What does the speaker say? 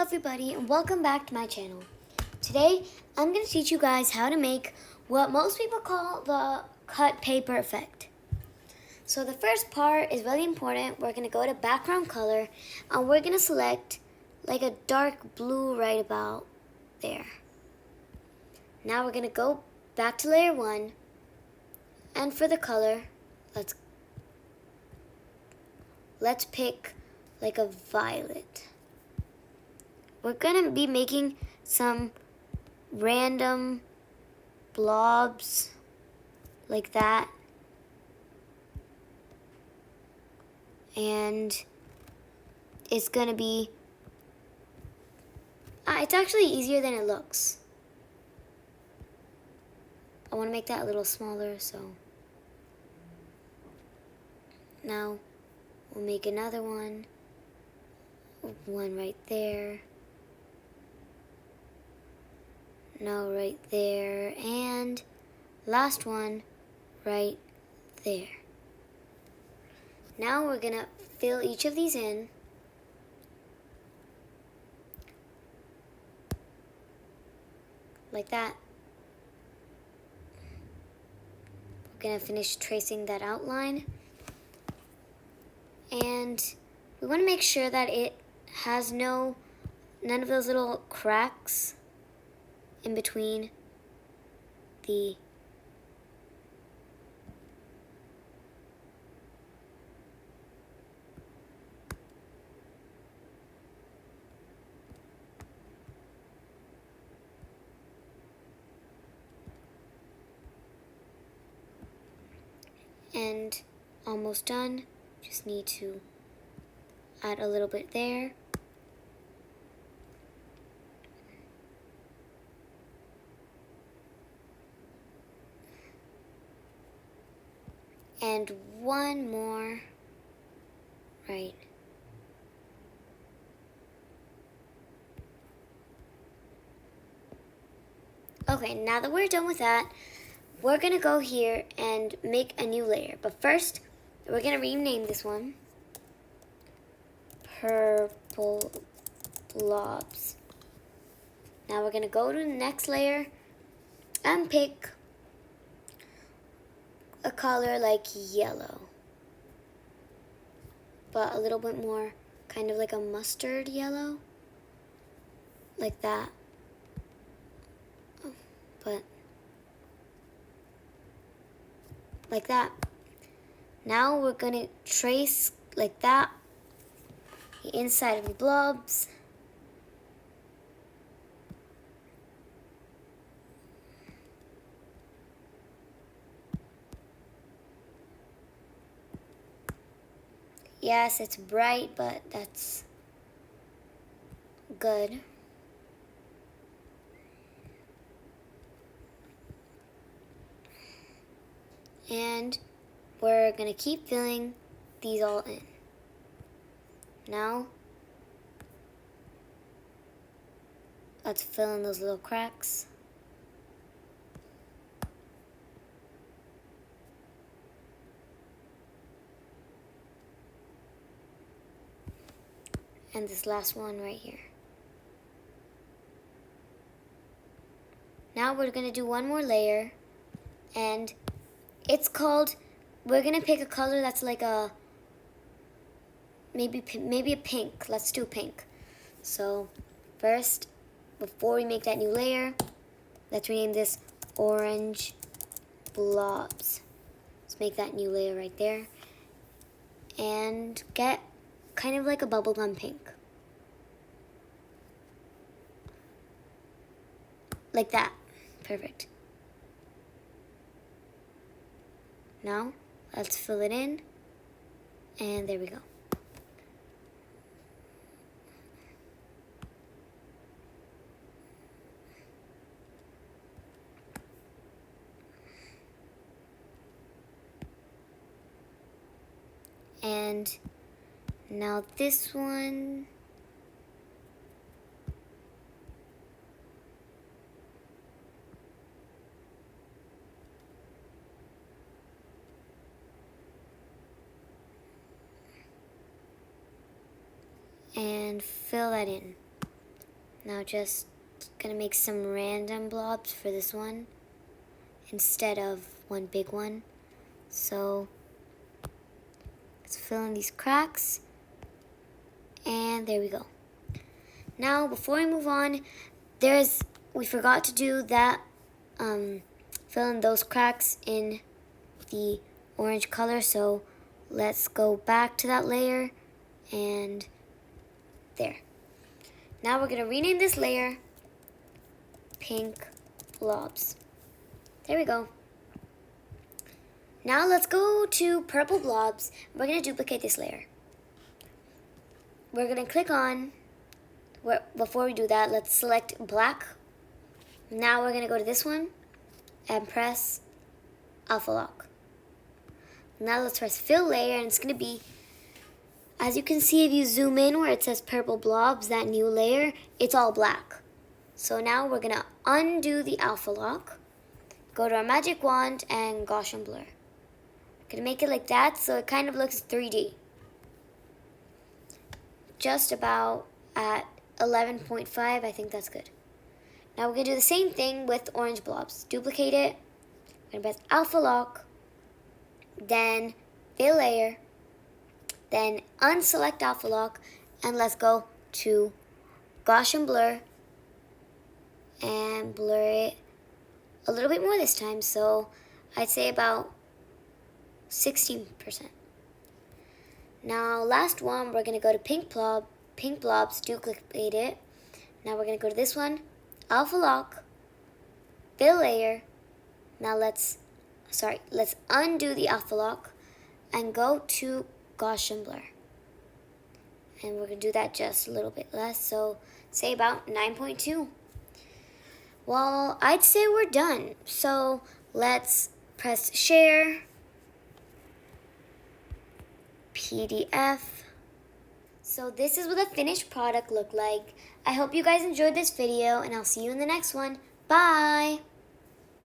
everybody and welcome back to my channel. Today I'm going to teach you guys how to make what most people call the cut paper effect. So the first part is really important. We're going to go to background color and we're going to select like a dark blue right about there. Now we're going to go back to layer 1, and for the color let's pick like a violet. We're gonna be making some random blobs like that, and it's gonna be it's actually easier than it looks. I want to make that a little smaller, so now we'll make another one right there. No, right there, and last one right there. Now we're gonna fill each of these in. Like that. We're gonna finish tracing that outline. And we wanna make sure that it has none of those little cracks in between the and almost done. Just need to add a little bit there. And one more right. Okay, now that we're done with that, we're gonna go here and make a new layer. But first, we're gonna rename this one Purple Blobs. Now we're gonna go to the next layer and pick a color like yellow, but a little bit more kind of like a mustard yellow, like that. But like that. Now we're gonna trace like that the inside of the blobs. Yes, it's bright, but that's good. And we're gonna keep filling these all in. Now, let's fill in those little cracks. And this last one right here. Now we're gonna do one more layer, and it's called, we're gonna pick a color that's like a, maybe a pink. Let's do pink. So first, before we make that new layer, let's rename this Orange Blobs. Let's make that new layer right there. And get kind of like a bubblegum pink. Like that. Perfect. Now, let's fill it in. And there we go. And now this one. And fill that in. Now just gonna make some random blobs for this one instead of one big one. So let's fill in these cracks, and there we go. Now before we move on, we forgot to do that, fill in those cracks in the orange color, so let's go back to that layer, and there. Now we're gonna rename this layer Pink Blobs. There we go. Now let's go to Purple Blobs. We're gonna duplicate this layer. We're gonna click on, before we do that, let's select black. Now we're gonna go to this one and press Alpha Lock. Now let's press fill layer, and it's gonna be, as you can see if you zoom in where it says Purple Blobs, that new layer, it's all black. So now we're gonna undo the Alpha Lock, go to our magic wand and Gaussian blur. Gonna make it like that so it kind of looks 3D. Just about at 11.5, I think that's good. Now we're gonna do the same thing with orange blobs. Duplicate it, we're gonna press Alpha Lock, then fill layer, then unselect Alpha Lock, and let's go to Gaussian blur and blur it a little bit more this time, so I'd say about 16%. Now last one, we're gonna go to Pink Blobs, duplicate it. Now we're gonna go to this one, Alpha Lock, fill layer. Now let's undo the Alpha Lock and go to Gaussian blur. And we're gonna do that just a little bit less, so say about 9.2. Well, I'd say we're done. So let's press share, PDF. So this is what the finished product looked like. I hope you guys enjoyed this video, and I'll see you in the next one. Bye!